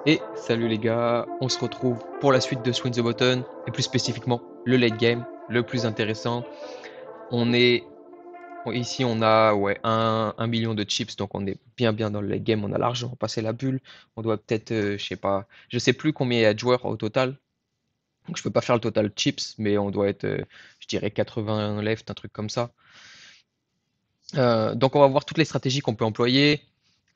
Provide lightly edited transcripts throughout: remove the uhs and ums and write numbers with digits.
Et salut les gars, on se retrouve pour la suite de Swing the Button, et plus spécifiquement le late game, le plus intéressant. On est ici, on a ouais, 1 million de chips, donc on est bien dans le late game, on a largement passé la bulle. On doit peut-être, je sais pas, je sais plus combien il y a de joueurs au total, donc je peux pas faire le total chips, mais on doit être, je dirais 80 left, un truc comme ça. Donc on va voir toutes les stratégies qu'on peut employer.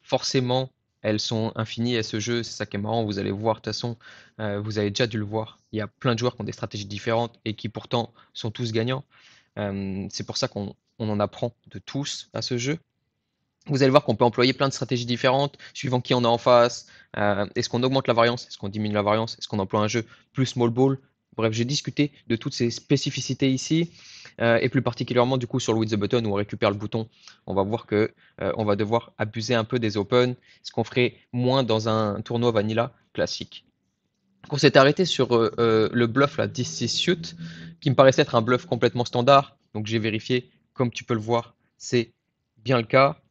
Forcément, elles sont infinies à ce jeu, c'est ça qui est marrant, vous allez voir, de toute façon, vous avez déjà dû le voir. Il y a plein de joueurs qui ont des stratégies différentes et qui pourtant sont tous gagnants. C'est pour ça qu'on en apprend de tous à ce jeu. Vous allez voir qu'on peut employer plein de stratégies différentes suivant qui on a en face. Est-ce qu'on augmente la variance? Est-ce qu'on diminue la variance? Est-ce qu'on emploie un jeu plus small ball? Bref, j'ai discuté de toutes ces spécificités ici et plus particulièrement du coup sur le with the button où on récupère le bouton. On va voir que on va devoir abuser un peu des open, ce qu'on ferait moins dans un tournoi vanilla classique. Donc on s'est arrêté sur le bluff là 10-6 shoot qui me paraissait être un bluff complètement standard. Donc j'ai vérifié, comme tu peux le voir, c'est bien le cas.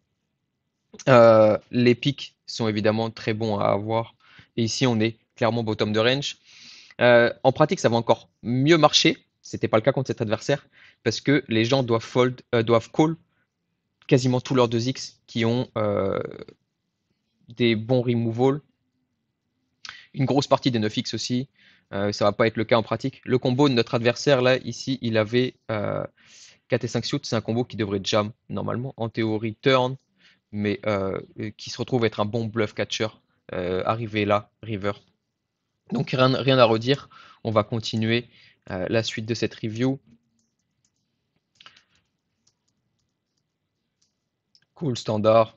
Les pics sont évidemment très bons à avoir. Et ici, on est clairement bottom de range. En pratique, ça va encore mieux marcher. C'était pas le cas contre cet adversaire parce que les gens doivent call quasiment tous leurs 2x qui ont des bons removals. Une grosse partie des 9x aussi. Ça va pas être le cas en pratique. Le combo de notre adversaire là, ici, il avait 4 et 5 suits. C'est un combo qui devrait jam normalement. En théorie, turn, mais qui se retrouve être un bon bluff catcher arrivé là, river. Donc rien à redire, on va continuer la suite de cette review. Cool standard.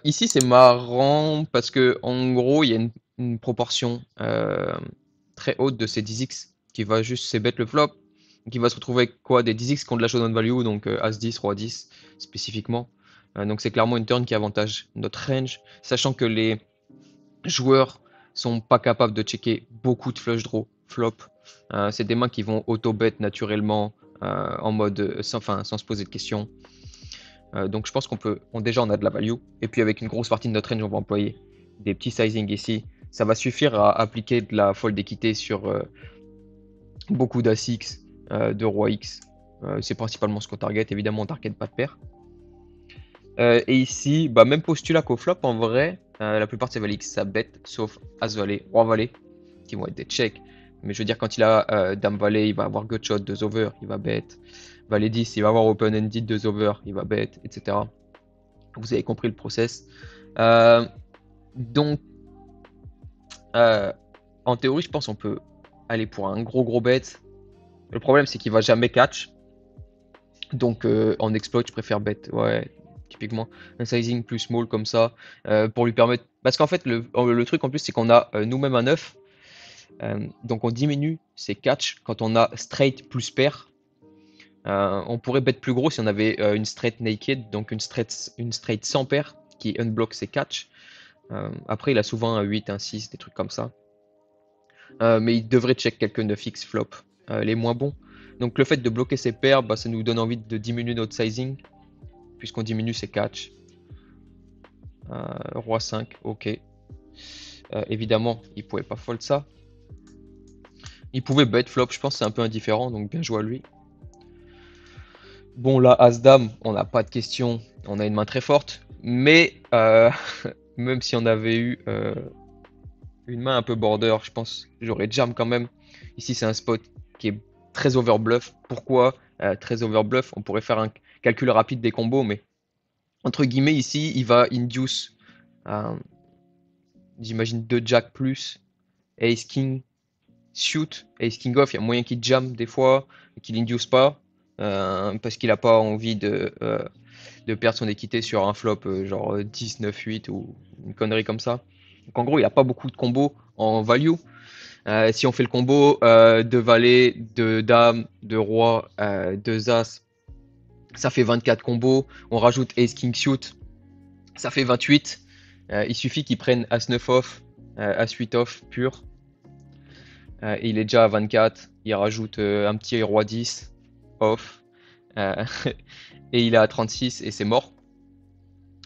Ici c'est marrant parce que en gros il y a une proportion très haute de ces 10x qui va juste c-bet le flop, qui va se retrouver avec quoi des 10x qui ont de la showdown value, donc As-10, Roi-10 spécifiquement. Donc c'est clairement une turn qui avantage notre range, sachant que les joueurs sont pas capables de checker beaucoup de flush draw flop. C'est des mains qui vont auto-bet naturellement en mode sans se poser de questions. Donc je pense déjà on a de la value. Et puis avec une grosse partie de notre range, on va employer des petits sizing ici. Ça va suffire à appliquer de la fold d'équité sur beaucoup d'As-X, de Roi X. C'est principalement ce qu'on target. Évidemment, on target pas de paire. Et ici, bah, même postulat qu'au flop, en vrai, la plupart de ces valets X, ça bet, sauf As-Valet, Roi-Valet, qui vont être des checks. Mais je veux dire, quand il a Dame-Valet, il va avoir Gutshot, 2 over, il va bet. Valet 10, il va avoir Open-Ended, 2 over, il va bet, etc. Vous avez compris le process. Euh, donc, euh, en théorie, je pense qu'on peut aller pour un gros bet. Le problème, c'est qu'il va jamais catch. Donc en exploit, je préfère bet, ouais, typiquement un sizing plus small comme ça, pour lui permettre. Parce qu'en fait, le truc en plus, c'est qu'on a nous-mêmes un 9, donc on diminue ses catch quand on a straight plus pair. On pourrait bet plus gros si on avait une straight naked, donc une straight sans pair qui unblock ses catch. Après, il a souvent un 8, un 6, des trucs comme ça. Mais il devrait check quelques 9x flop, les moins bons. Donc le fait de bloquer ses paires, bah, ça nous donne envie de diminuer notre sizing puisqu'on diminue ses catchs. Roi 5, ok. Évidemment, il pouvait pas fold ça. Il pouvait bet flop, je pense que c'est un peu indifférent, donc bien joué à lui. Bon, là, As-Dame, on n'a pas de question, on a une main très forte, mais même si on avait eu une main un peu border, je pense que j'aurais jam quand même. Ici, c'est un spot qui est très overbluff. Pourquoi très overbluff? On pourrait faire un calcul rapide des combos, mais entre guillemets, ici, il va induce, euh, j'imagine, 2 jack plus, ace king, shoot, ace king off. Il y a moyen qu'il jam des fois, qu'il induce pas, parce qu'il a pas envie de perdre son équité sur un flop genre 10, 9, 8 ou une connerie comme ça. Donc en gros, il n'y a pas beaucoup de combos en value. Si on fait le combo de valet, de dame, de roi, de as, ça fait 24 combos. On rajoute ace king shoot, ça fait 28. Il suffit qu'il prenne as 9 off, as 8 off pur. Et il est déjà à 24. Il rajoute un petit roi 10 off. Euh, et il est à 36 et c'est mort.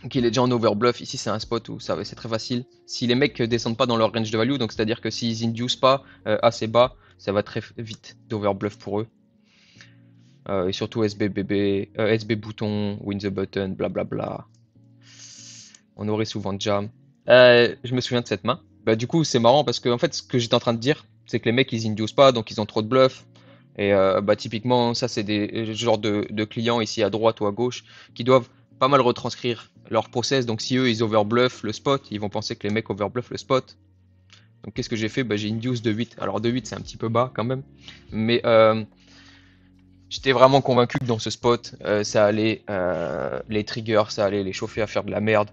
Donc il est déjà en overbluff. Ici, c'est un spot où c'est très facile. Si les mecs descendent pas dans leur range de value, donc c'est-à-dire que s'ils inducent pas assez bas, ça va très vite d'overbluff pour eux. Et surtout SB bouton, win the button, blablabla. On aurait souvent jam. Je me souviens de cette main. Bah, du coup, c'est marrant parce que en fait, ce que j'étais en train de dire, c'est que les mecs ils inducent pas, donc ils ont trop de bluff. Et bah, typiquement, ça, c'est des genres de clients ici à droite ou à gauche qui doivent pas mal retranscrire leur process. Donc, si eux ils overbluff le spot, ils vont penser que les mecs overbluff le spot. Donc, qu'est-ce que j'ai fait? Bah, j'ai induce de 8. Alors, de 8, c'est un petit peu bas quand même. Mais j'étais vraiment convaincu que dans ce spot, ça allait les triggers, ça allait les chauffer à faire de la merde.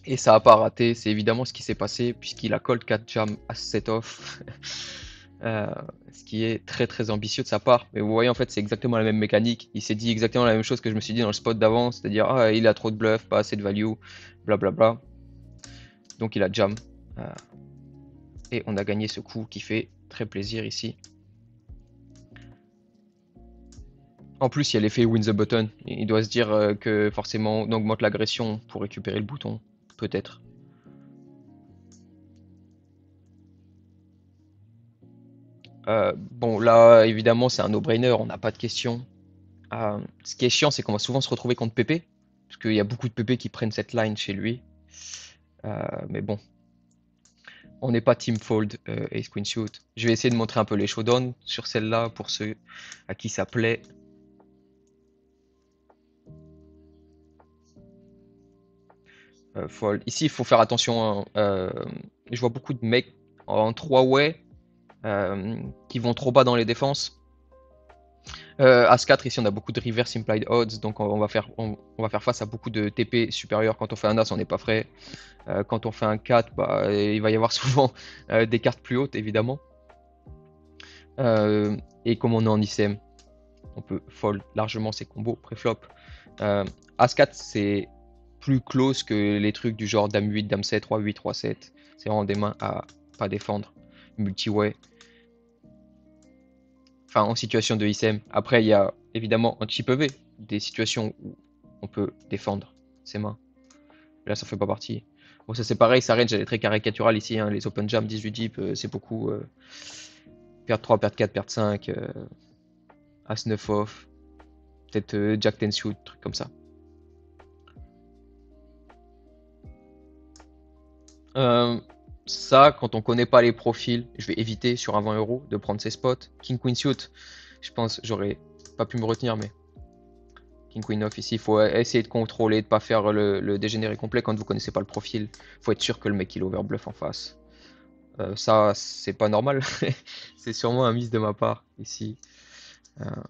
Et ça a pas raté, c'est évidemment ce qui s'est passé puisqu'il a call 4 jam à set off. Euh, Ce qui est très très ambitieux de sa part. Mais vous voyez, en fait, c'est exactement la même mécanique. Il s'est dit exactement la même chose que je me suis dit dans le spot d'avant, c'est-à-dire, ah, il a trop de bluff, pas assez de value, blablabla. Donc il a jam. Euh, et on a gagné ce coup qui fait très plaisir ici. En plus, il y a l'effet win the button. Il doit se dire que forcément on augmente l'agression pour récupérer le bouton. Peut-être. Bon, là, évidemment, c'est un no-brainer, on n'a pas de question. Ce qui est chiant, c'est qu'on va souvent se retrouver contre Pépé, parce qu'il y a beaucoup de Pépé qui prennent cette line chez lui. Mais bon, on n'est pas team fold Ace Queen Suit. Je vais essayer de montrer un peu les showdowns sur celle-là pour ceux à qui ça plaît. Fold. Ici, il faut faire attention, hein. Je vois beaucoup de mecs en 3-way qui vont trop bas dans les défenses. As-4, ici on a beaucoup de reverse implied odds, donc on va faire face à beaucoup de TP supérieurs. Quand on fait un As, on n'est pas frais. Quand on fait un 4, bah, il va y avoir souvent des cartes plus hautes, évidemment. Et comme on est en ICM, on peut fold largement ces combos pré-flop. As-4, c'est plus close que les trucs du genre Dame 8, Dame 7, Roi 8, Roi 7. C'est vraiment des mains à pas défendre. Multi-way. Enfin, en situation de ICM. Après, il y a évidemment en chip EV des situations où on peut défendre ses mains. Là, ça fait pas partie. Bon, ça c'est pareil, sa range elle est très caricaturale ici. Hein. Les open jam 18 deep, c'est beaucoup. Perdre 3, perdre 4, perdre 5, As 9 off, peut-être Jack 10 shoot, truc comme ça. Euh, Ça, quand on connaît pas les profils, je vais éviter sur un 20 euros de prendre ces spots. King Queen suit, je pense, j'aurais pas pu me retenir, mais King Queen off ici, il faut essayer de contrôler, de pas faire le dégénéré complet quand vous connaissez pas le profil. Faut être sûr que le mec il overbluff en face. Ça, c'est pas normal. C'est sûrement un miss de ma part ici.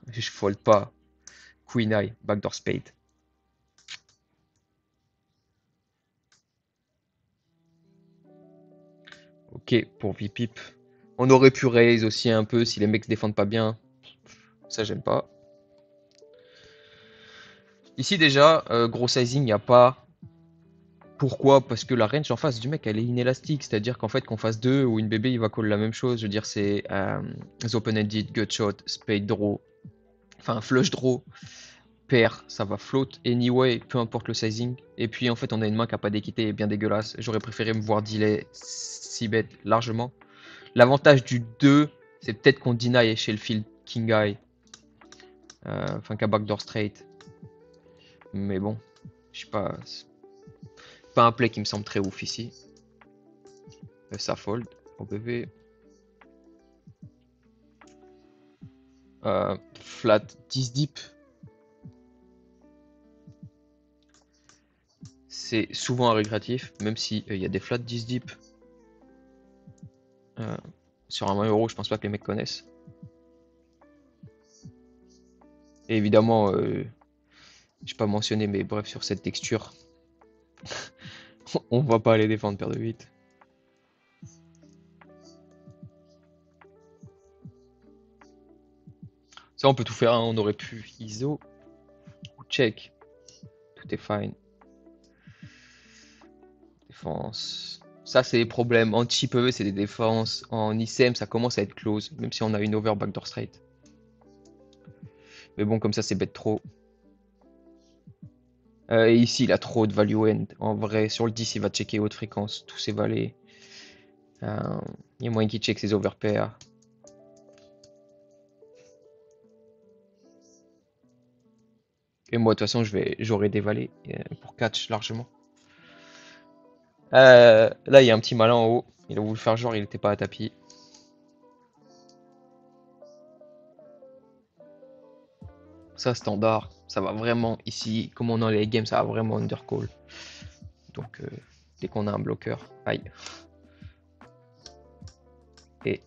Je fold pas. Queen Eye, backdoor spade. Ok, pour VPip. On aurait pu raise aussi un peu si les mecs se défendent pas bien. Ça, j'aime pas. Ici, déjà, gros sizing, il n'y a pas. Pourquoi? Parce que la range en face du mec, elle est inélastique. C'est-à-dire qu'en fait, qu'on fasse 2 ou une bébé, il va call la même chose. Je veux dire, c'est open-ended, gutshot, spade draw, enfin flush draw, pair, ça va float anyway, peu importe le sizing. Et puis, en fait, on a une main qui a pas d'équité et bien dégueulasse. J'aurais préféré me voir delay 6 bet largement. L'avantage du 2, c'est peut-être qu'on deny chez le field King Eye. Enfin, qu'à backdoor straight. Mais bon, je sais pas. C'est pas un play qui me semble très ouf ici. Ça fold au PV. Flat 10 deep. C'est souvent un récréatif, même si il y a des flats 10 deep. Euh, sur un 20 euros, je pense pas que les mecs connaissent. Et évidemment, j'ai pas mentionné, mais bref, sur cette texture, on va pas aller défendre paire de 8. Ça, on peut tout faire, hein. On aurait pu ISO ou check. Tout est fine. Défense. Ça, c'est les problèmes. En chip EV, c'est des défenses. En ICM, ça commence à être close, même si on a une over backdoor straight. Mais bon, comme ça, c'est bête trop. Et ici, il a trop de value end. En vrai, sur le 10, il va checker haute fréquence, tous ses valets. Il y a moyen qu'il check ses overpairs. Et moi, de toute façon, j'aurai des valets pour catch largement. Là, il y a un petit malin en haut. Il a voulu faire genre, il n'était pas à tapis. Ça, standard. Ça va vraiment, ici, comme on est dans les games, ça va vraiment undercall. Donc, dès qu'on a un bloqueur, aïe. Et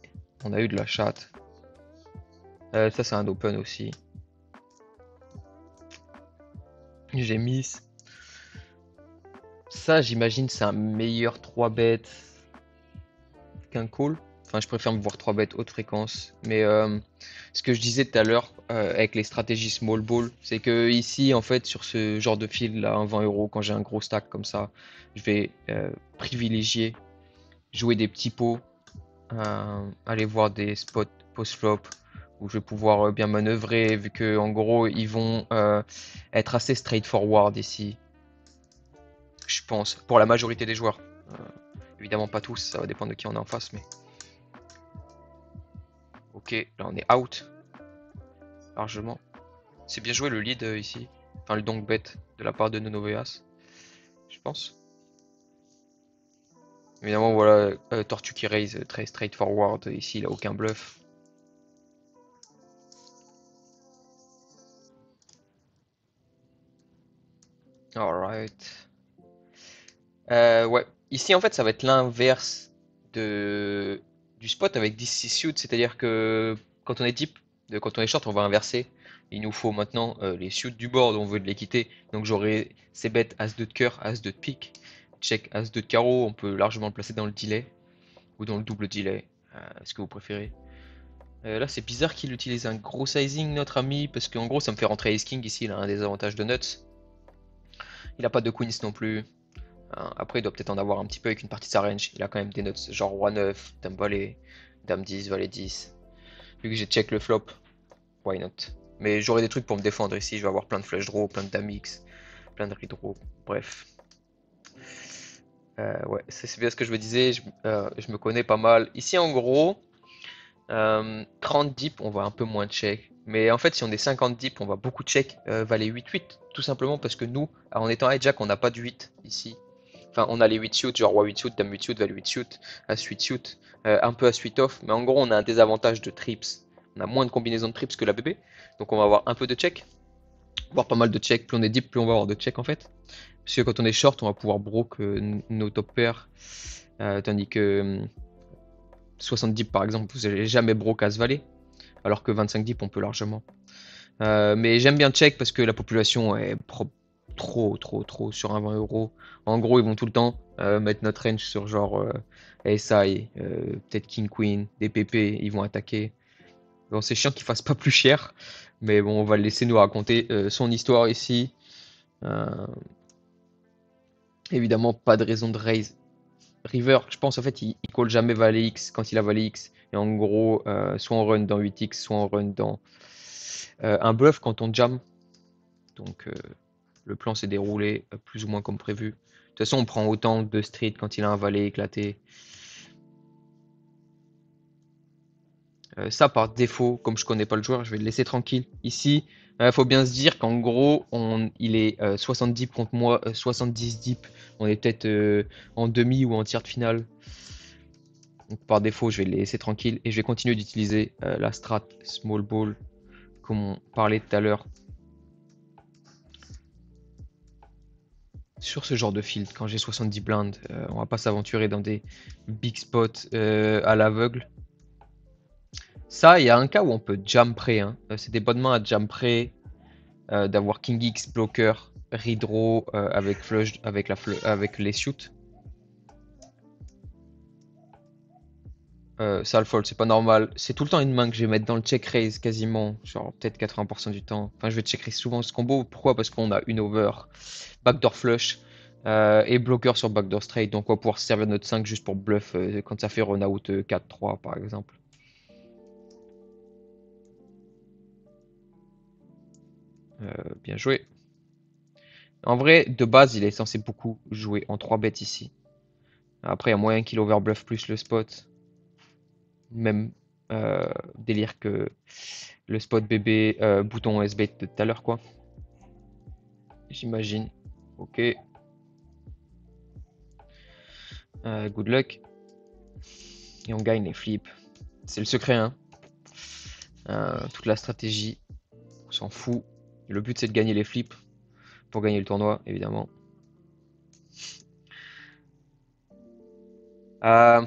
on a eu de la chatte. Ça, c'est un open aussi. J'ai mis. Ça, j'imagine, c'est un meilleur 3 bêtes qu'un call. Enfin, je préfère me voir 3 bêtes haute fréquence. Mais ce que je disais tout à l'heure avec les stratégies small ball, c'est que ici, en fait, sur ce genre de field là, un 20 euros, quand j'ai un gros stack comme ça, je vais privilégier jouer des petits pots, aller voir des spots post-flop où je vais pouvoir bien manœuvrer, vu que en gros, ils vont être assez straightforward ici, je pense, pour la majorité des joueurs. Évidemment pas tous, ça va dépendre de qui on est en face, mais ok, là on est out largement. C'est bien joué le lead ici, enfin le donk bet de la part de Nonoveas, je pense. Évidemment voilà, Tortue qui raise très straightforward ici, il a aucun bluff. Alright. Ouais, ici en fait ça va être l'inverse de du spot avec 10-6 suit, c'est-à-dire que quand on est deep, quand on est short, on va inverser. Il nous faut maintenant les suits du board, on veut de l'équité. Donc j'aurai ces bêtes As-2 de cœur, As-2 de pique, check As-2 de carreau, on peut largement le placer dans le delay ou dans le double delay, ce que vous préférez. Là c'est bizarre qu'il utilise un gros sizing notre ami, parce qu'en gros ça me fait rentrer Ace King ici, il a un désavantage de nuts. Il a pas de queens non plus. Après, il doit peut-être en avoir un petit peu avec une partie de sa range. Il a quand même des notes genre roi 9, dame valet, dame 10, valet 10. Vu que j'ai check le flop, why not? Mais j'aurai des trucs pour me défendre ici. Je vais avoir plein de flush draw, plein de dame X, plein de redraw. Bref. Ouais, c'est bien ce que je me disais. Je me connais pas mal. Ici, en gros, 30 deep, on va un peu moins check. Mais en fait, si on est 50 deep, on va beaucoup check valet 8-8. Tout simplement parce que nous, en étant hijack, on n'a pas de 8 ici. Enfin, on a les 8 suits, genre roi 8 suit, dame 8 suit, valet 8 suit, as 8 suit, un peu as 8 off, mais en gros, on a un désavantage de trips. On a moins de combinaisons de trips que la BB, donc on va avoir un peu de check, voire pas mal de check. Plus on est deep, plus on va avoir de check en fait. Parce que quand on est short, on va pouvoir broke nos top pairs, tandis que 60 deep par exemple, vous n'allez jamais broke as valet, alors que 25 deep, on peut largement. Mais j'aime bien check parce que la population est trop sur un 20 euros. En gros, ils vont tout le temps mettre notre range sur genre SI, peut-être King Queen, des PP, ils vont attaquer. Bon, c'est chiant qu'ils fassent pas plus cher, mais bon, on va le laisser nous raconter son histoire ici. Euh, Évidemment, pas de raison de raise. River, je pense en fait, il call jamais valet X quand il a valet X. Et en gros, soit on run dans 8X, soit on run dans un bluff quand on jam. Donc le plan s'est déroulé plus ou moins comme prévu. De toute façon, on prend autant de street quand il a un valet éclaté. Ça, par défaut, comme je connais pas le joueur, je vais le laisser tranquille. Ici, il faut bien se dire qu'en gros, il est 70 deep contre moi, 70 deep. On est peut-être en demi ou en tiers de finale. Donc par défaut, je vais le laisser tranquille et je vais continuer d'utiliser la strat small ball comme on parlait tout à l'heure. Sur ce genre de field, quand j'ai 70 blindes, on va pas s'aventurer dans des big spots à l'aveugle. Ça, il y a un cas où on peut jam près, hein. C'est des bonnes mains à jam près, d'avoir King X blocker, redraw avec flush, avec les shoots. Ça le fold, c'est pas normal. C'est tout le temps une main que je vais mettre dans le check raise quasiment, genre peut-être 80% du temps. Enfin, je vais check raise souvent ce combo. Pourquoi? Parce qu'on a une over, backdoor flush et blocker sur backdoor straight. Donc on va pouvoir se servir de notre 5 juste pour bluff quand ça fait run out 4-3 par exemple. Bien joué. En vrai, de base, il est censé beaucoup jouer en 3 bêtes ici. Après, il y a moyen qu'il overbluff plus le spot. Même délire que le spot bébé bouton S-bet de tout à l'heure, quoi. J'imagine. Ok. Good luck. Et on gagne les flips. C'est le secret, hein. Toute la stratégie, on s'en fout. Le but, c'est de gagner les flips pour gagner le tournoi, évidemment. Euh,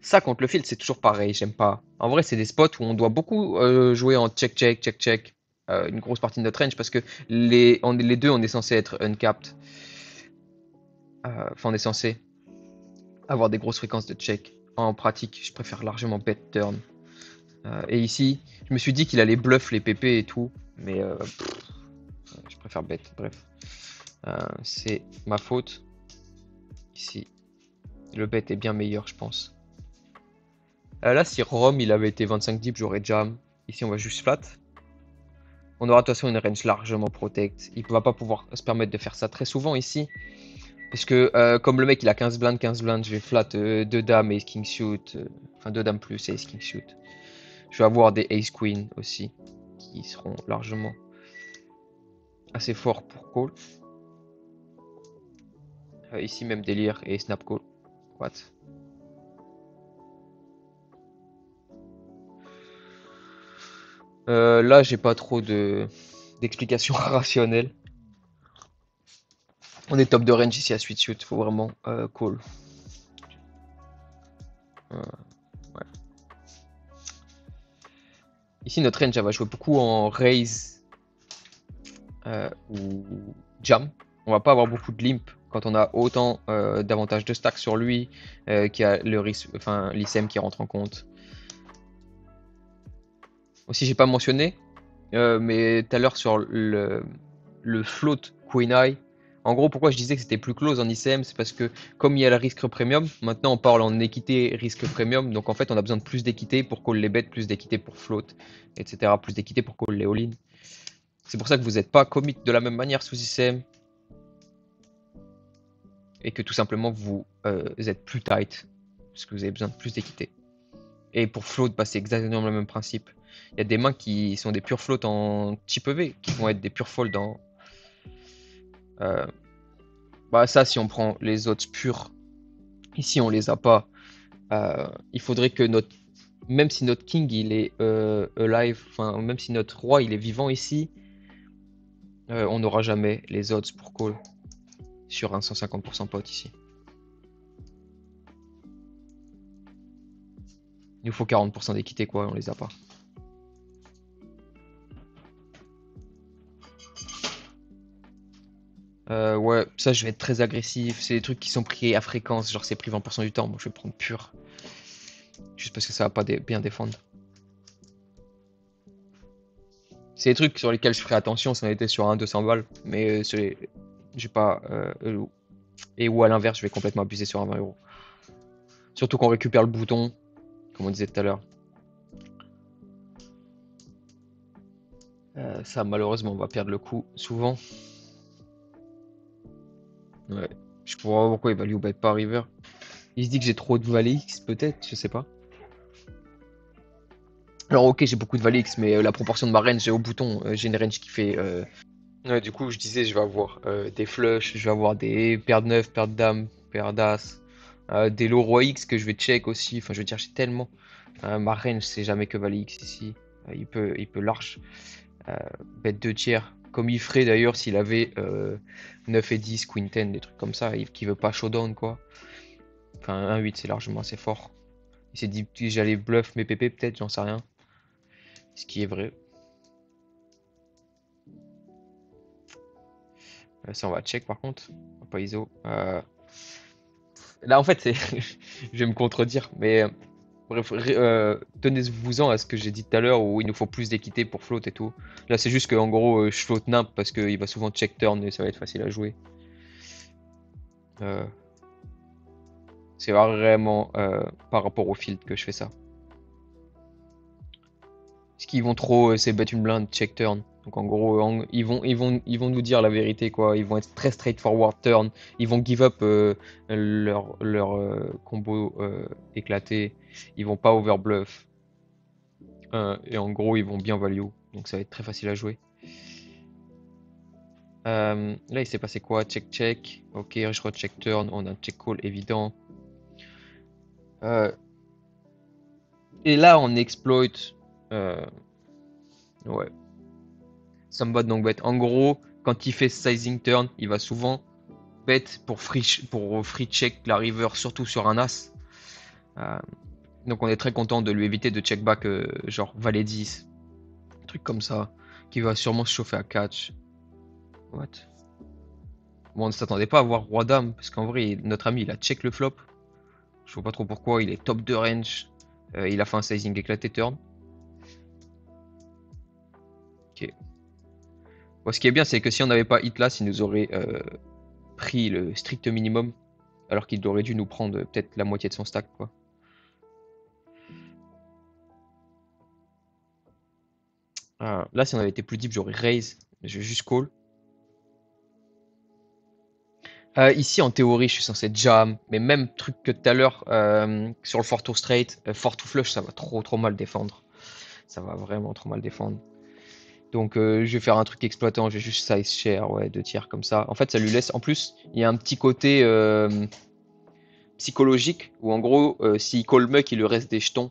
Ça, contre le field, c'est toujours pareil, j'aime pas. En vrai, c'est des spots où on doit beaucoup jouer en check-check, check-check. Une grosse partie de notre range parce que les deux, on est censé être uncapped. Enfin, on est censé avoir des grosses fréquences de check. En pratique, je préfère largement bet turn. Et ici, je me suis dit qu'il allait bluff les PP et tout, mais je préfère bet. Bref, c'est ma faute. Ici, le bet est bien meilleur, je pense. Là, si Rome il avait été 25 deep, j'aurais jam. Ici, on va juste flat. On aura de toute façon une range largement protect. Il ne va pas pouvoir se permettre de faire ça très souvent ici. Parce que comme le mec il a 15 blindes, je vais flat 2 dames et king shoot. Enfin 2 dames plus et ace king shoot. Je vais avoir des ace queen aussi. Qui seront largement assez forts pour call. Ici même délire et snap call. What? Là j'ai pas trop d'explications rationnelles. On est top de range ici à sweet shoot. Faut vraiment call. Ouais. Ici notre range elle va jouer beaucoup en raise ou jam. On va pas avoir beaucoup de limp quand on a autant d'avantages de stack sur lui qu'il y a le risque, enfin l'ISM qui rentre en compte. Aussi, j'ai pas mentionné, mais tout à l'heure sur le float Queen Eye, en gros, pourquoi je disais que c'était plus close en ICM, c'est parce que comme il y a le risque premium, maintenant on parle en équité risque premium, donc en fait on a besoin de plus d'équité pour call les bêtes, plus d'équité pour float, etc. Plus d'équité pour call les all-in. C'est pour ça que vous n'êtes pas commit de la même manière sous ICM et que tout simplement vous êtes plus tight parce que vous avez besoin de plus d'équité. Et pour float, bah, c'est exactement le même principe. Il y a des mains qui sont des pure float en type V, qui vont être des pure fold en. Bah, ça, si on prend les odds purs, ici on les a pas. Il faudrait que notre. Même si notre king il est alive, enfin, même si notre roi il est vivant ici, on n'aura jamais les odds pour call sur un 150% pot ici. Il nous faut 40% d'équité, quoi, on les a pas. Ouais, ça je vais être très agressif. C'est des trucs qui sont pris à fréquence, genre c'est pris 20% du temps. Moi je vais prendre pur. Juste parce que ça va pas bien défendre. C'est des trucs sur lesquels je ferai attention si on était sur un 200 balles. Mais j'ai pas. Et ou à l'inverse, je vais complètement abuser sur un 20 €. Surtout qu'on récupère le bouton, comme on disait tout à l'heure. Ça, malheureusement, on va perdre le coup souvent. Ouais. Je comprends pas pourquoi il value bet pas river. Il se dit que j'ai trop de valet X, peut-être, je sais pas. Alors, ok, j'ai beaucoup de valet X, mais la proportion de ma range au bouton, j'ai une range qui fait. Ouais, du coup, je disais, je vais avoir des flushs, je vais avoir des paires de 9, paires de dames, paires d'as, des lots roi X que je vais check aussi. Enfin, je veux dire, j'ai tellement. Ma range, c'est jamais que valet X ici. Il peut large bet 2 tiers, comme il ferait d'ailleurs s'il avait 9 et 10, queen 10, des trucs comme ça, qui veut pas showdown quoi. Enfin, 1-8, c'est largement assez fort. Il s'est dit que j'allais bluff mes PP, peut-être, j'en sais rien. Ce qui est vrai. Ça, on va check par contre. On va pas ISO. Là, en fait, c'est. Je vais me contredire, mais bref, tenez-vous-en à ce que j'ai dit tout à l'heure où il nous faut plus d'équité pour float et tout. Là, c'est juste qu'en gros, je float nimp parce qu'il va souvent check turn et ça va être facile à jouer. Euh, c'est vraiment par rapport au field que je fais ça. Parce qu'ils vont trop, c'est bet une blinde, check turn. Donc en gros, ils vont nous dire la vérité, quoi. Ils vont être très straightforward turn. Ils vont give up leur combo éclaté. Ils vont pas overbluff. Et en gros, ils vont bien value. Donc ça va être très facile à jouer. Là, il s'est passé quoi? Check, check. Ok, je recheck turn. On a un check call évident. Euh, et là, on exploit. euh, ouais. Somebody donc bet. En gros, quand il fait sizing turn, il va souvent bet pour free check la river, surtout sur un as. Euh, donc on est très content de lui éviter de check back genre valet 10, un truc comme ça, qui va sûrement se chauffer à catch. What? Bon, on ne s'attendait pas à voir roi dame, parce qu'en vrai, notre ami il a check le flop. Je vois pas trop pourquoi, il est top de range. Il a fait un sizing éclaté turn. Ok. Bon, ce qui est bien, c'est que si on n'avait pas hit là, il nous aurait pris le strict minimum, alors qu'il aurait dû nous prendre peut-être la moitié de son stack, quoi. Là, si on avait été plus deep, j'aurais raise. Je vais juste call. Ici, en théorie, je suis censé jam, mais même truc que tout à l'heure sur le 4 to straight, 4 to flush, ça va trop mal défendre. Ça va vraiment trop mal défendre. Donc, je vais faire un truc exploitant, je vais juste size share, ouais, 2 tiers comme ça. En fait, ça lui laisse. En plus, il y a un petit côté psychologique où, en gros, s'il call muck, il lui reste des jetons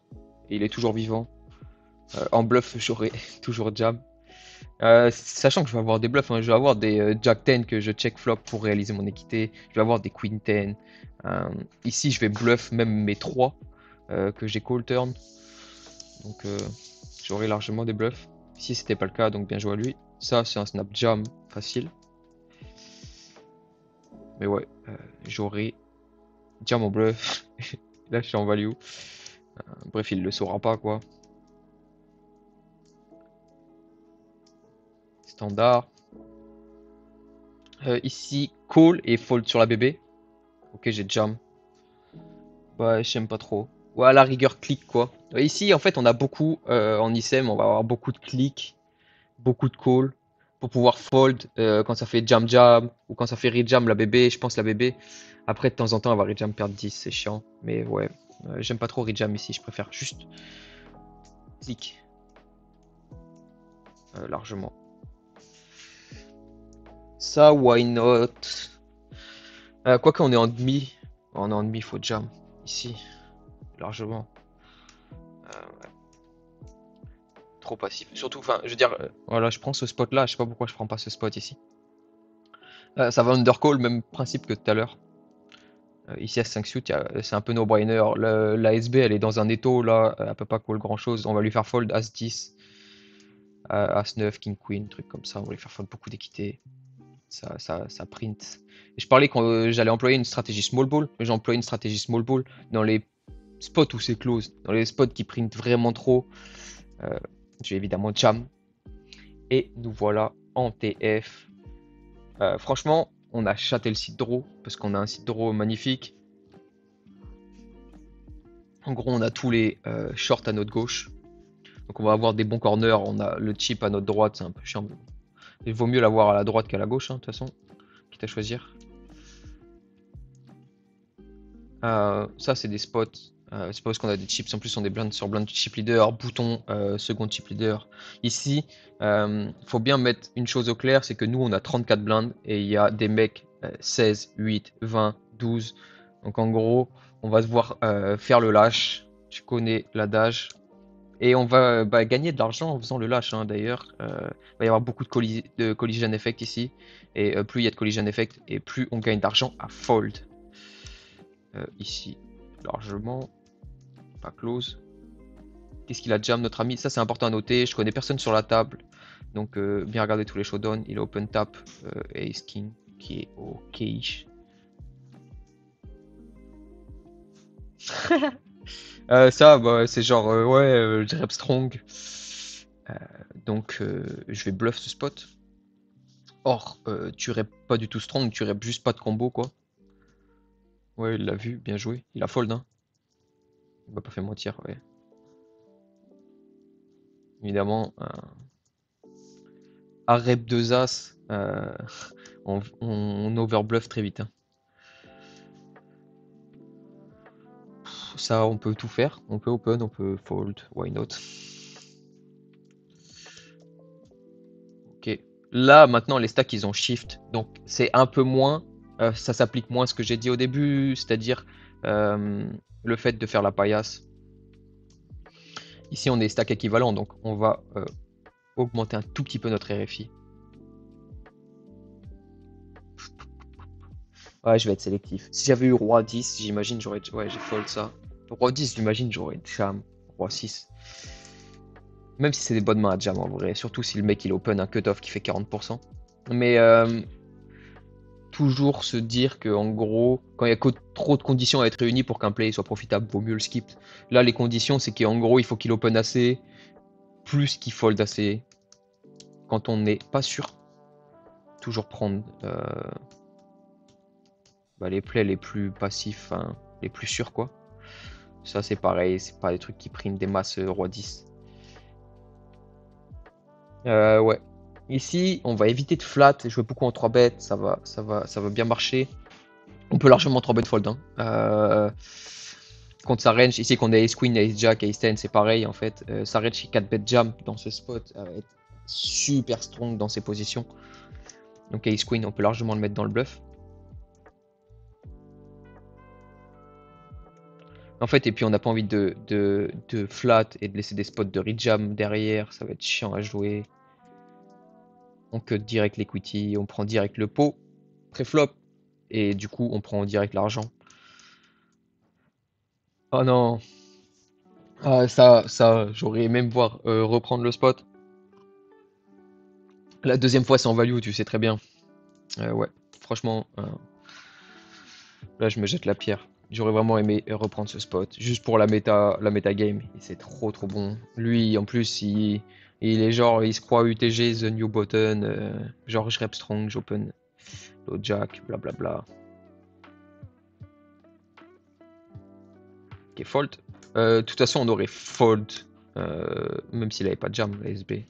et il est toujours vivant. En bluff, j'aurais toujours jam. Sachant que je vais avoir des bluffs, hein, je vais avoir des Jack 10 que je check flop pour réaliser mon équité. Je vais avoir des Queen 10. Ici, je vais bluff même mes 3 que j'ai call turn. Donc, j'aurai largement des bluffs. Ici, c'était pas le cas, donc bien joué à lui. Ça, c'est un snap jam facile. Mais ouais, j'aurai jam mon bluff. Là, je suis en value. Bref, il le saura pas, quoi. Standard. Ici, call et fold sur la bébé. Ok, j'ai jam. Ouais, j'aime pas trop. Ou à la rigueur, clic quoi. Ici, en fait, on a beaucoup, en ICM, on va avoir beaucoup de clics, beaucoup de calls, pour pouvoir fold quand ça fait jam jam, ou quand ça fait rejam la bébé, je pense la bébé. Après, de temps en temps, elle va rejam perdre 10, c'est chiant. Mais ouais, j'aime pas trop rejam ici, je préfère juste clic, largement. Ça, why not? Quoique, on est en demi. On est en demi, faut jam, ici, largement. Trop passif. Surtout, enfin, je veux dire, voilà, je prends ce spot là, je sais pas pourquoi je prends pas ce spot ici. Ça va undercall, même principe que tout à l'heure. Ici à 5 suit, c'est un peu no-brainer. La SB elle est dans un étau là, elle peut pas call grand chose. On va lui faire fold As 10, As 9, King Queen, truc comme ça. On va lui faire fold beaucoup d'équité. Ça print. Et je parlais quand j'allais employer une stratégie small ball, mais j'ai employé une stratégie small ball dans les spots où c'est close, dans les spots qui print vraiment trop. Je vais évidemment jam. Et nous voilà en TF. Franchement, on a chaté le site draw parce qu'on a un site draw magnifique. En gros, on a tous les shorts à notre gauche. Donc on va avoir des bons corners. On a le chip à notre droite, c'est un peu chiant. Il vaut mieux l'avoir à la droite qu'à la gauche, hein, de toute façon. Quitte à choisir. Ça, c'est des spots. C'est pas parce qu'on a des chips. En plus, on est blind sur blind chip leader, bouton second chip leader. Ici, faut bien mettre une chose au clair, c'est que nous, on a 34 blindes et il y a des mecs 16, 8, 20, 12. Donc en gros, on va devoir faire le lâche. Tu connais l'adage. Et on va gagner de l'argent en faisant le lâche, hein, d'ailleurs. Il va y avoir beaucoup de collision effect ici. Et plus il y a de collision effect, et plus on gagne d'argent à fold. Ici, largement. Pas close. Qu'est-ce qu'il a jam, notre ami? Ça, c'est important à noter. Je connais personne sur la table. Donc, bien regarder tous les showdowns. Il a open tap Ace King, qui est ok. Ça, bah, c'est genre, ouais, je rep strong. Euh, donc, je vais bluff ce spot. Or, tu rep pas du tout strong, tu rep juste pas de combo, quoi. Ouais, il l'a vu, bien joué. Il a fold, hein. Il m'a pas fait mentir, ouais. Évidemment, à rep 2 as, on overbluff très vite, hein. Ça, on peut tout faire. On peut open, on peut fold, why not? Ok. Là, maintenant, les stacks, ils ont shift. Donc, c'est un peu moins. Ça s'applique moins à ce que j'ai dit au début, c'est-à-dire le fait de faire la paillasse. Ici, on est stack équivalent, donc on va augmenter un tout petit peu notre RFI. Ouais, je vais être sélectif. Si j'avais eu roi 10, j'imagine j'aurais. Ouais, j'ai fold ça. Roi 10, j'imagine j'aurais jam. Roi 6. Même si c'est des bonnes mains à jam en vrai. Surtout si le mec il open un cutoff qui fait 40%. Mais toujours se dire que en gros, quand il y a trop de conditions à être réunies pour qu'un play soit profitable, vaut mieux le skip. Là, les conditions, c'est qu'en gros, il faut qu'il open assez, plus qu'il fold assez. Quand on n'est pas sûr, toujours prendre les plays les plus passifs, hein, les plus sûrs quoi. Ça c'est pareil, c'est pas des trucs qui priment des masses roi 10. Ouais. Ici, on va éviter de flat et jouer beaucoup en 3 bêtes, ça va bien marcher. On peut largement 3 bet fold, hein. Contre sa range, ici qu'on a Ace Queen, Ace Jack, Ace 10, c'est pareil en fait. Sa range qui 4 bet jam dans ce spot va être super strong dans ses positions. Donc Ace Queen, on peut largement le mettre dans le bluff. En fait, et puis on n'a pas envie de flat et de laisser des spots de rejam derrière, ça va être chiant à jouer. On cut direct l'equity, on prend direct le pot, pré-flop, et du coup on prend direct l'argent. Oh non, ah, ça, j'aurais même voir reprendre le spot. La deuxième fois c'est en value, tu sais très bien. Ouais, franchement, là je me jette la pierre. J'aurais vraiment aimé reprendre ce spot, juste pour la méta game. C'est trop trop bon. Lui, en plus, il est genre, il se croit UTG, The New Button, genre je rep strong, j'open low jack, blablabla. Ok, fold. De toute façon, on aurait fold, même s'il avait pas de jam, la SB.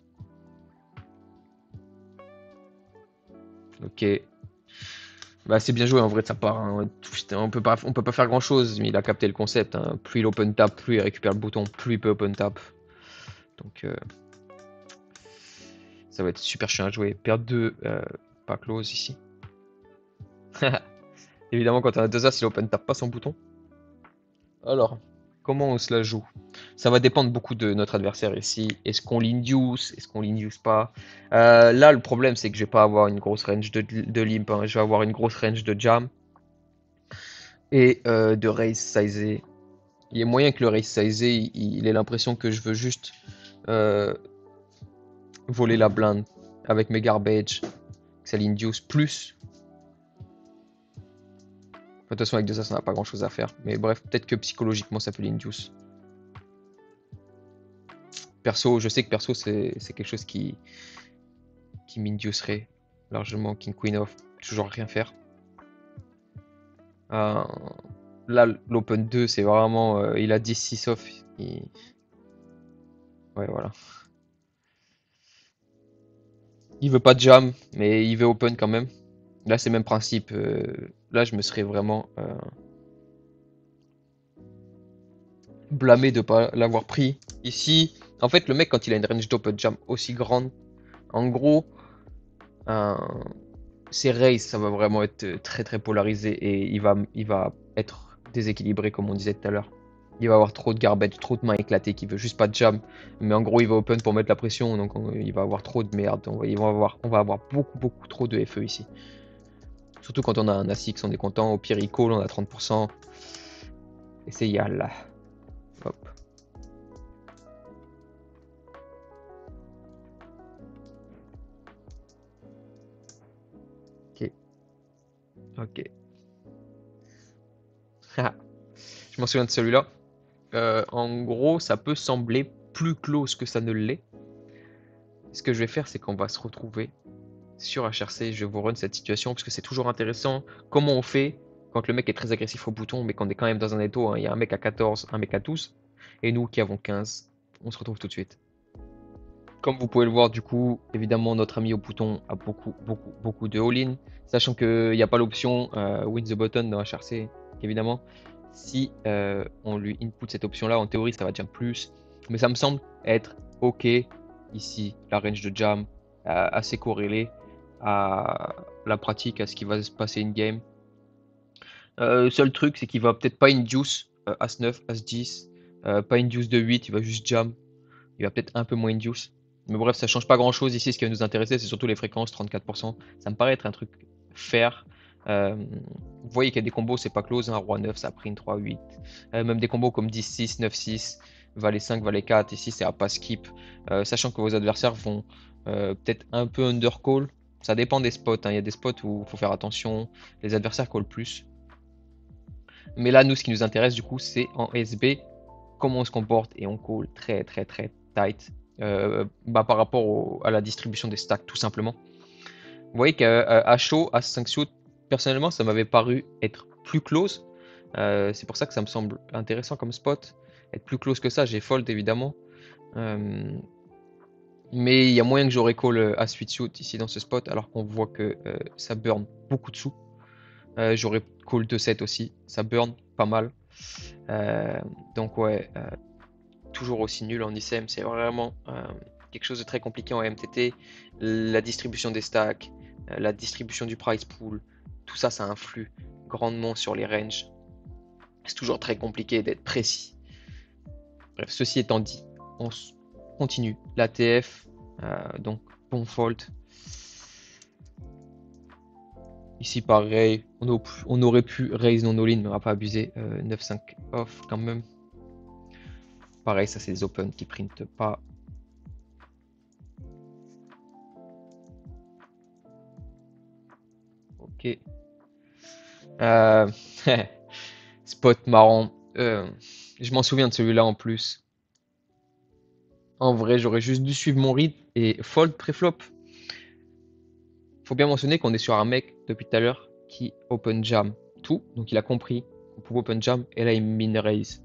Ok. Bah, c'est bien joué en vrai de sa part, hein. On peut pas faire grand chose, mais il a capté le concept, hein. Plus il open tap, plus il récupère le bouton, plus il peut open tap. Donc ça va être super chiant à jouer. Perdre 2, pas close ici. Évidemment, quand on a 2 as, il open tap pas son bouton. Alors, comment on se la joue? Ça va dépendre beaucoup de notre adversaire ici. Est-ce qu'on l'induce? Est-ce qu'on l'induce pas? Là, le problème, c'est que je vais pas avoir une grosse range de limp, hein. Je vais avoir une grosse range de jam et de raise sizé. Il y a moyen que le raise sizé, il ait l'impression que je veux juste euh, voler la blinde avec mes garbage, que ça l'induce plus. De toute façon, avec 2 as, on n'a pas grand chose à faire. Mais bref, peut-être que psychologiquement, ça peut l'induce. Perso, je sais que perso, c'est quelque chose qui m'inducerait largement. King Queen off, toujours rien faire. Euh, Là, l'Open 2, c'est vraiment. Il a 10-6 off. Ouais, voilà. Il veut pas de jam, mais il veut open quand même. Là, c'est le même principe. Là, je me serais vraiment blâmé de pas l'avoir pris. Ici, en fait, le mec, quand il a une range d'open jam aussi grande, en gros, euh, ses raises, ça va vraiment être très très polarisé et il va être déséquilibré, comme on disait tout à l'heure. Il va avoir trop de garbage, trop de mains éclatées qui veut juste pas de jam. Mais en gros, il va open pour mettre la pression, donc il va avoir trop de merde. On va avoir beaucoup beaucoup trop de FE ici. Surtout quand on a un ASIX, on est content. Au pire, il call, on a 30%. Et c'est yalla. Hop. Ok. Ok. Je m'en souviens de celui-là. En gros, ça peut sembler plus close que ça ne l'est. Ce que je vais faire, c'est qu'on va se retrouver sur HRC. Je vais vous run cette situation parce que c'est toujours intéressant. Comment on fait quand le mec est très agressif au bouton, mais qu'on est quand même dans un étau, hein. Il y a un mec à 14, un mec à 12, et nous qui avons 15. On se retrouve tout de suite. Comme vous pouvez le voir, du coup, évidemment, notre ami au bouton a beaucoup de all-in. Sachant qu'il n'y a pas l'option win the button dans HRC, évidemment. Si on lui input cette option-là, en théorie, ça va jam plus. Mais ça me semble être OK ici, la range de jam, assez corrélée à la pratique, à ce qui va se passer in-game. Seul truc, c'est qu'il va peut-être pas induce As-9, As-10, pas induce de 8, il va juste jam. Il va peut-être un peu moins induce. Mais bref, ça change pas grand-chose ici. Ce qui va nous intéresser, c'est surtout les fréquences, 34%. Ça me paraît être un truc fair. Vous voyez qu'il y a des combos, c'est pas close, hein. Roi 9, ça a pris une 3-8. Même des combos comme 10-6, 9-6, Valet 5, Valet 4. Ici, c'est à pas skip. Sachant que vos adversaires vont peut-être un peu undercall. Ça dépend des spots, hein. Il y a des spots où il faut faire attention. Les adversaires call plus. Mais là, nous, ce qui nous intéresse, du coup, c'est en SB, comment on se comporte et on call très tight par rapport à la distribution des stacks, tout simplement. Vous voyez qu'à chaud, à 5 suit, personnellement, ça m'avait paru être plus close. C'est pour ça que ça me semble intéressant comme spot. Être plus close que ça, j'ai fold évidemment. Mais il y a moyen que j'aurais call à 8 suit ici dans ce spot, alors qu'on voit que ça burn beaucoup de sous. J'aurais call 2-7 aussi, ça burn pas mal. Donc ouais, toujours aussi nul en ICM, c'est vraiment quelque chose de très compliqué en MTT. La distribution des stacks, la distribution du price pool, tout ça, ça influe grandement sur les ranges. C'est toujours très compliqué d'être précis. Bref, ceci étant dit, on continue. L'ATF, donc bon fold. Ici, pareil, on aurait pu raise non all-in, mais on va pas abuser. 9-5 off quand même. Pareil, ça c'est des open qui printent pas. Ok. Spot marrant. Je m'en souviens de celui-là en plus. En vrai, j'aurais juste dû suivre mon rythme et fold pré-flop. Faut bien mentionner qu'on est sur un mec depuis tout à l'heure qui open jam tout. Donc il a compris qu'on pouvait open jam et là il min raise.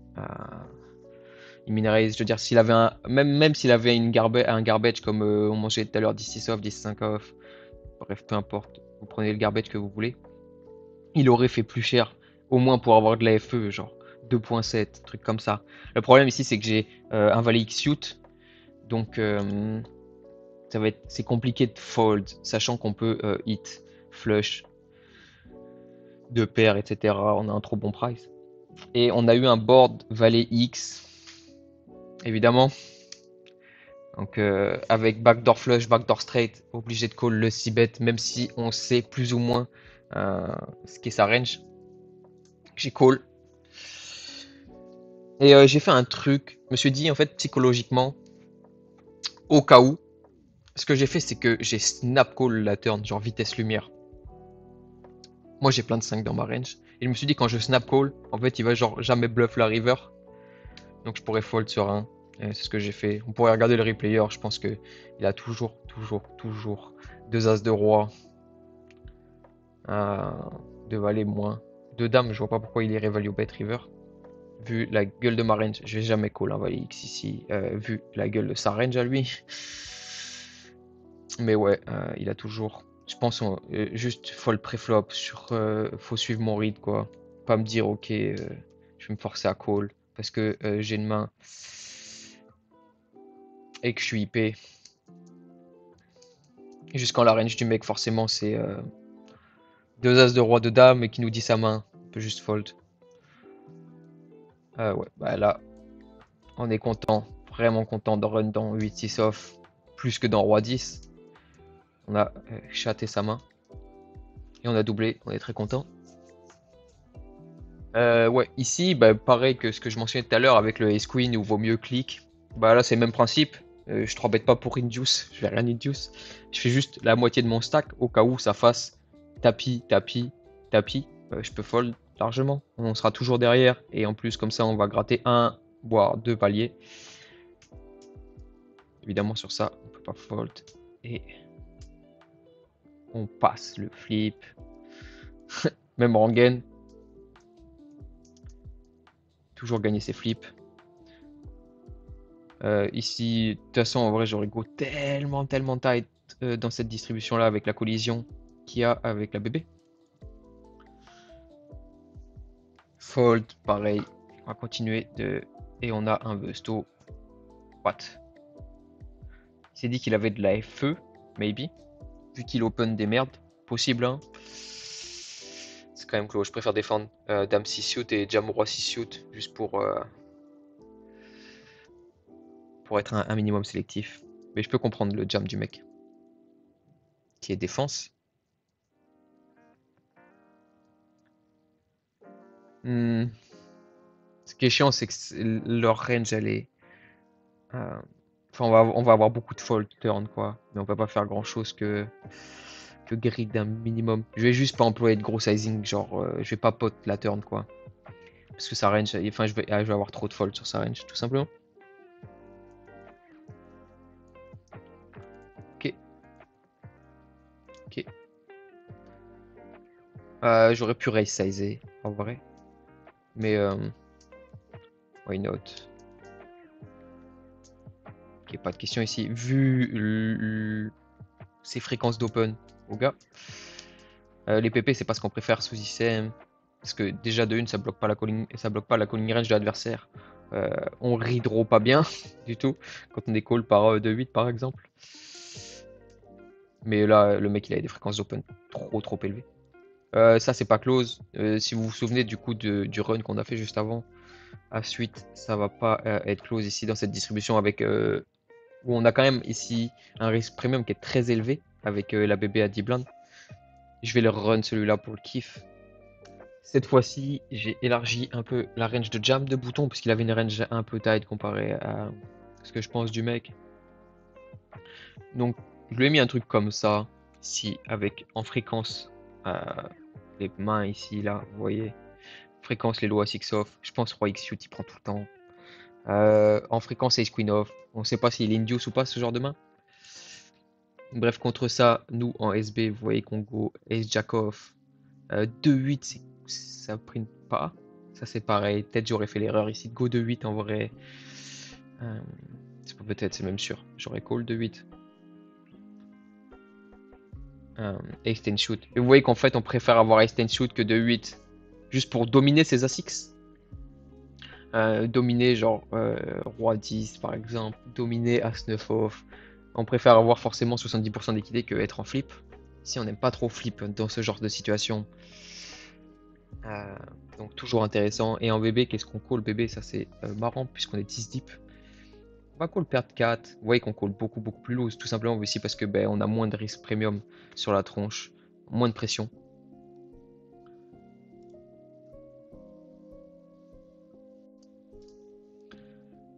Il min raise, je veux dire, s'il avait même s'il avait un garbage comme on mangeait tout à l'heure, 10-6 off, 10-5 off, bref, peu importe, vous prenez le garbage que vous voulez, il aurait fait plus cher, au moins pour avoir de la FE, genre 2.7, truc comme ça. Le problème ici, c'est que j'ai un valet X suit, donc c'est compliqué de fold, sachant qu'on peut hit, flush, deux paires, etc. On a un trop bon price. Et on a eu un board valet X, évidemment. Donc avec backdoor flush, backdoor straight, obligé de call le 6-bet, même si on sait plus ou moins ce qu'est sa range. J'ai call. Et j'ai fait un truc, je me suis dit en fait psychologiquement, au cas où, ce que j'ai fait c'est que j'ai snap call la turn, genre vitesse lumière. Moi j'ai plein de 5 dans ma range. Et je me suis dit quand je snap call, en fait il va genre jamais bluff la river. Donc je pourrais fold sur un. C'est ce que j'ai fait. On pourrait regarder le replayer, je pense que il a toujours deux as de roi. Deux valets moins. Deux dames, je vois pas pourquoi il irait value bet river. Vu la gueule de ma range, je vais jamais call un valet X ici, vu la gueule de sa range à lui. Mais ouais, il a toujours. Je pense juste fold pré-flop sur. Faut suivre mon read quoi. Pas me dire ok, je vais me forcer à call parce que j'ai une main et que je suis IP. Jusqu'en la range du mec, forcément, c'est deux as de roi de dame et qui nous dit sa main. On peut juste fold. Ouais, bah là, on est content, vraiment content de run dans 8-6 off, plus que dans roi 10. On a chaté sa main et on a doublé, on est très content. Ouais, ici, bah, pareil que ce que je mentionnais tout à l'heure avec le ace queen où vaut mieux clic. Bah là, c'est le même principe. Je 3-bet pas pour induce, je vais rien induce. Je fais juste la moitié de mon stack au cas où ça fasse tapis, tapis, tapis. Je peux fold largement. On sera toujours derrière et en plus, comme ça, on va gratter un, voire deux paliers. Évidemment, sur ça, on peut pas fold et on passe le flip. Même Rangen, toujours gagner ses flips. Ici, de toute façon, en vrai, j'aurais go tellement tight dans cette distribution-là avec la collision qu'il y a avec la bébé. Fold, pareil. On va continuer de... Et on a un Busto. What? Il s'est dit qu'il avait de la FE, maybe. Vu qu'il open des merdes. Possible, hein. C'est quand même clos. Je préfère défendre Dame 6 suit et Jam Roi 6 suit. Juste pour être un minimum sélectif. Mais je peux comprendre le jam du mec. Qui est défense. Hmm. Ce qui est chiant, c'est que leur range, elle est... Enfin, on va avoir beaucoup de fold turn, quoi. Mais on peut pas faire grand-chose que grid d'un minimum. Je vais juste pas employer de gros sizing, genre, je vais pas pot la turn, quoi. Parce que sa range, enfin, je vais avoir trop de fold sur sa range, tout simplement. Ok. Ok. J'aurais pu raise sizer, en vrai. Mais, why not? Ok, pas de question ici. Vu ses fréquences d'open au gars, les PP, c'est pas ce qu'on préfère sous ICM. Parce que déjà de une, ça bloque pas la calling range de l'adversaire. On redraw pas bien du tout quand on est call par 2-8 par exemple. Mais là, le mec il avait des fréquences d'open trop élevées. Ça c'est pas close. Si vous vous souvenez du coup du run qu'on a fait juste avant, à suite, ça va pas être close ici dans cette distribution avec où on a quand même ici un risque premium qui est très élevé avec la BB à 10 blindes. Je vais le run celui-là pour le kiff. Cette fois-ci, j'ai élargi un peu la range de jam de bouton parce qu'il avait une range un peu tight comparé à ce que je pense du mec. Donc, je lui ai mis un truc comme ça, ici, avec en fréquence les mains ici, là, vous voyez. Fréquence, les lois 6 off. Je pense Roi X il prend tout le temps. En fréquence, Ace Queen off. On ne sait pas s'il induce ou pas ce genre de main. Bref, contre ça, nous en SB, vous voyez qu'on go Ace Jack off. 2-8, ça prime pas. Ça c'est pareil. Peut-être j'aurais fait l'erreur ici de go 2-8 en vrai. Euh, c'est pas peut-être, c'est même sûr. J'aurais call 2-8. Ace 10 shoot. Et vous voyez qu'en fait on préfère avoir Ace 10 shoot que 2-8. Juste pour dominer ses As-6. Dominer genre Roi 10 par exemple. Dominer As-9 off. On préfère avoir forcément 70% d'équité que être en flip. Si on n'aime pas trop flip dans ce genre de situation. Euh, donc toujours intéressant. Et en bébé, qu'est-ce qu'on call bébé? Ça c'est marrant puisqu'on est 10 deep. On va call perdre 4. Vous voyez qu'on call beaucoup plus loose. Tout simplement aussi parce que on a moins de risque premium sur la tronche. Moins de pression.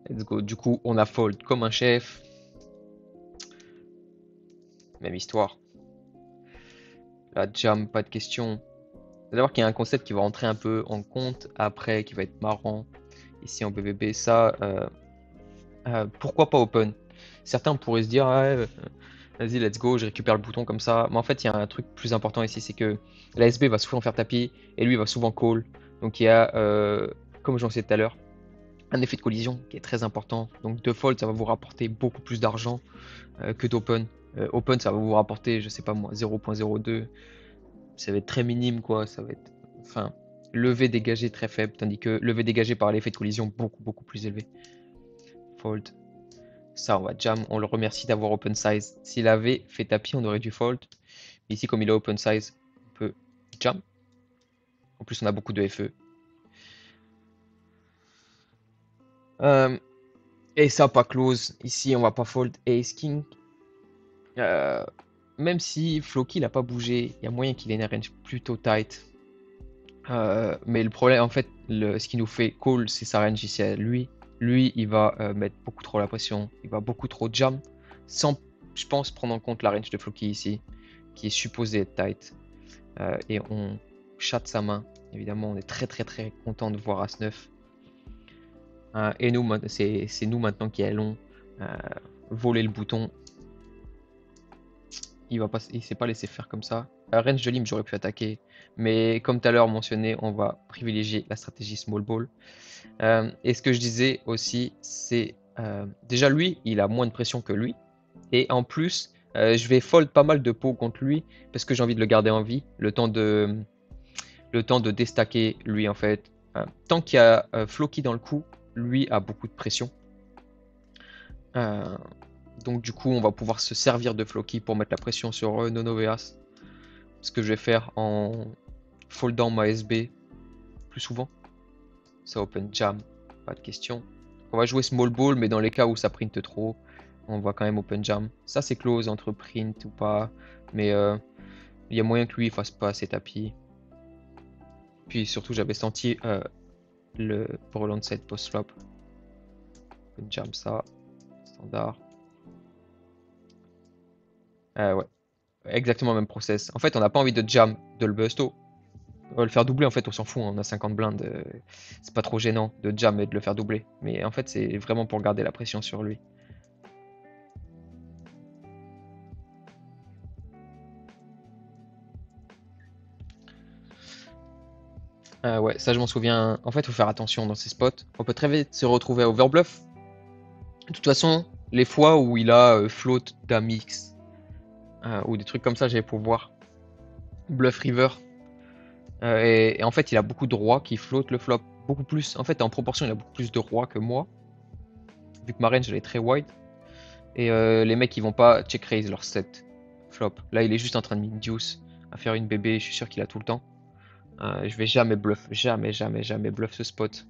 Let's go. Du coup, on a fold comme un chef. Même histoire. La jam, pas de question. D'abord qu'il y a un concept qui va rentrer un peu en compte après, qui va être marrant. Ici en BBB, ça, pourquoi pas open? Certains pourraient se dire, ah ouais, vas-y, let's go, je récupère le bouton comme ça. Mais en fait, il y a un truc plus important ici, c'est que la SB va souvent faire tapis et lui va souvent call. Donc il y a, comme j'en sais tout à l'heure, un effet de collision qui est très important. Donc de fold, ça va vous rapporter beaucoup plus d'argent que d'open. Open, ça va vous rapporter, je sais pas moi, 0.02. Ça va être très minime, quoi. Ça va être, enfin, levé dégagé très faible, tandis que levé dégagé par l'effet de collision beaucoup plus élevé. Fold. Ça, on va jam. On le remercie d'avoir open size. S'il avait fait tapis, on aurait dû fold. Ici, comme il a open size, on peut jam. En plus, on a beaucoup de FE. Euh, et ça, pas close. Ici, on va pas fold ace king. Euh, même si Floki n'a pas bougé, il y a moyen qu'il ait une range plutôt tight. Mais le problème, en fait, ce qui nous fait call, c'est sa range ici à lui. Lui, il va mettre beaucoup trop la pression. Il va beaucoup trop jam. Sans, je pense, prendre en compte la range de Floki ici, qui est supposée être tight. Et on chatte sa main. Évidemment, on est très content de voir As-9. Et nous, c'est nous maintenant qui allons voler le bouton. Il s'est pas laissé faire comme ça. Range de Lim, j'aurais pu attaquer. Mais comme tout à l'heure mentionné, on va privilégier la stratégie small ball. Et ce que je disais aussi, c'est Déjà lui, il a moins de pression que lui. Et en plus, je vais fold pas mal de pots contre lui parce que j'ai envie de le garder en vie, le temps de déstacker lui en fait. Tant qu'il y a Floki dans le coup, lui a beaucoup de pression. Euh, donc du coup, on va pouvoir se servir de Floki pour mettre la pression sur Nonoveas. Ce que je vais faire en foldant ma SB plus souvent. Ça open jam, pas de question. On va jouer small ball, mais dans les cas où ça print trop, on va quand même open jam. Ça c'est close entre print ou pas, mais il y a moyen que lui fasse pas ses tapis. Puis surtout j'avais senti le pour l'onset post flop. Open jam ça, standard. Ouais, exactement le même process. En fait on n'a pas envie de jam de le busto. On va le faire doubler en fait, on s'en fout, hein, on a 50 blindes. C'est pas trop gênant de jam et de le faire doubler. Mais en fait c'est vraiment pour garder la pression sur lui. Ouais, ça je m'en souviens. En fait, il faut faire attention dans ces spots. On peut très vite se retrouver à overbluff. De toute façon, les fois où il a float d'Amix ou des trucs comme ça, j'allais pouvoir bluff river. Et en fait, il a beaucoup de rois qui float le flop. Beaucoup plus. En fait, en proportion, il a beaucoup plus de rois que moi. Vu que ma range, elle est très wide. Et les mecs, ils vont pas check raise leur set flop. Là, il est juste en train de min-deuce à faire une bébé. Je suis sûr qu'il a tout le temps. Je vais jamais bluff. Jamais, jamais, jamais bluff ce spot.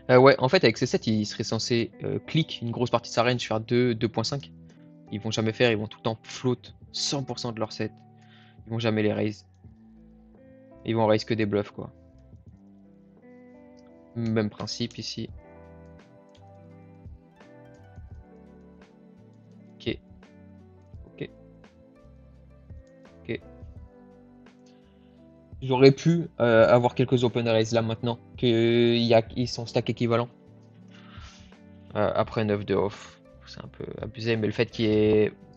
Ouais, en fait, avec ces sets, il serait censé click une grosse partie de sa range, faire 2.5. Ils vont jamais faire, ils vont tout le temps float 100% de leur set. Ils vont jamais les raise. Ils vont raise que des bluffs, quoi. Même principe ici. Ok, ok, ok. J'aurais pu avoir quelques open raise là maintenant, qu'ils sont stack équivalents. Après 9 de off, c'est un peu abusé, mais le fait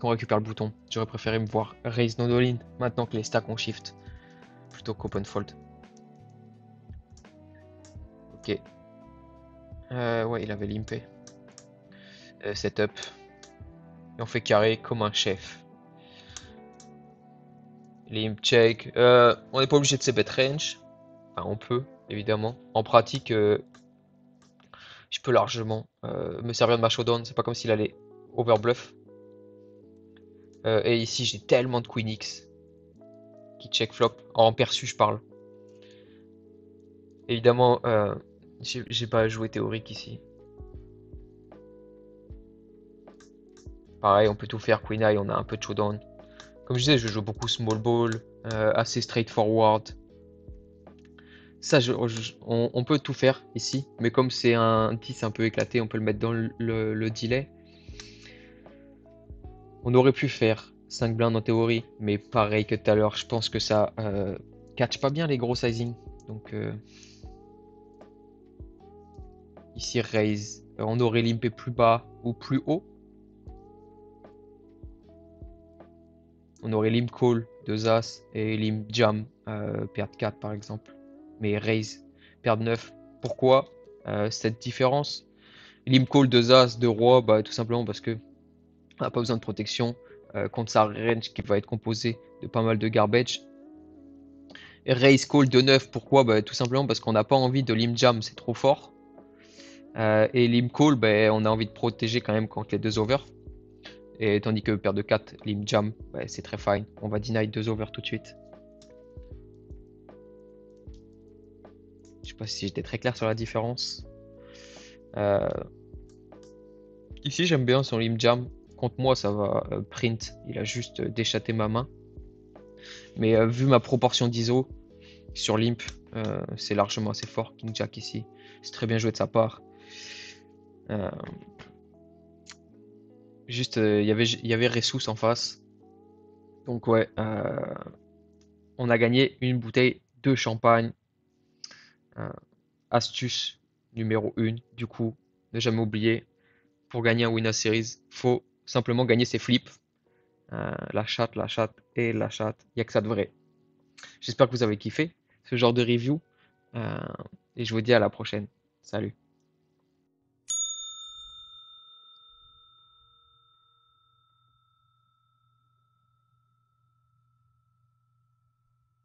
qu'on récupère le bouton, j'aurais préféré me voir raise no all-in maintenant que les stacks ont shift, plutôt qu'open fold. Ok. Ouais, il avait limpé. Setup. Et on fait carré comme un chef. Limp check. On n'est pas obligé de se bet range. Enfin, on peut, évidemment. En pratique, je peux largement me servir de ma showdown. C'est pas comme s'il allait overbluff. Et ici, j'ai tellement de Queen X qui check flop. En perçu, je parle. Évidemment, j'ai pas joué théorique ici. Pareil, on peut tout faire. Queen Eye, on a un peu de showdown. Comme je disais, je joue beaucoup small ball, assez straightforward. Ça, on peut tout faire ici, mais comme c'est un 10 un peu éclaté, on peut le mettre dans le delay. On aurait pu faire 5 blindes en théorie, mais pareil que tout à l'heure, je pense que ça catch pas bien les gros sizing. Donc ici, raise. On aurait limpé plus bas ou plus haut. On aurait limp call 2 as et limp jam perdre 4 par exemple. Mais raise, perdre 9. Pourquoi cette différence? Limp call 2 as, 2 roi, bah, tout simplement parce que on n'a pas besoin de protection contre sa range qui va être composée de pas mal de garbage. Et raise call de 9, pourquoi? Bah, tout simplement parce qu'on n'a pas envie de limp jam, c'est trop fort. Et limp call, bah, on a envie de protéger quand même contre les 2 over. Et tandis que paire de 4, limp jam, bah, c'est très fine. On va deny 2 over tout de suite. Je sais pas si j'étais très clair sur la différence. Euh, Ici, j'aime bien son limp jam. Contre moi, ça va print. Il a juste déchaté ma main. Mais vu ma proportion d'ISO sur limp, c'est largement assez fort. King Jack ici. C'est très bien joué de sa part. Euh, Juste, il y avait Ressus en face. Donc ouais, on a gagné une bouteille de champagne. Euh, Astuce numéro 1. Du coup, ne jamais oublier, pour gagner un Winner Series, faut simplement gagner ses flips. La chatte et la chatte. Il n'y a que ça de vrai. J'espère que vous avez kiffé ce genre de review. Euh, et je vous dis à la prochaine. Salut.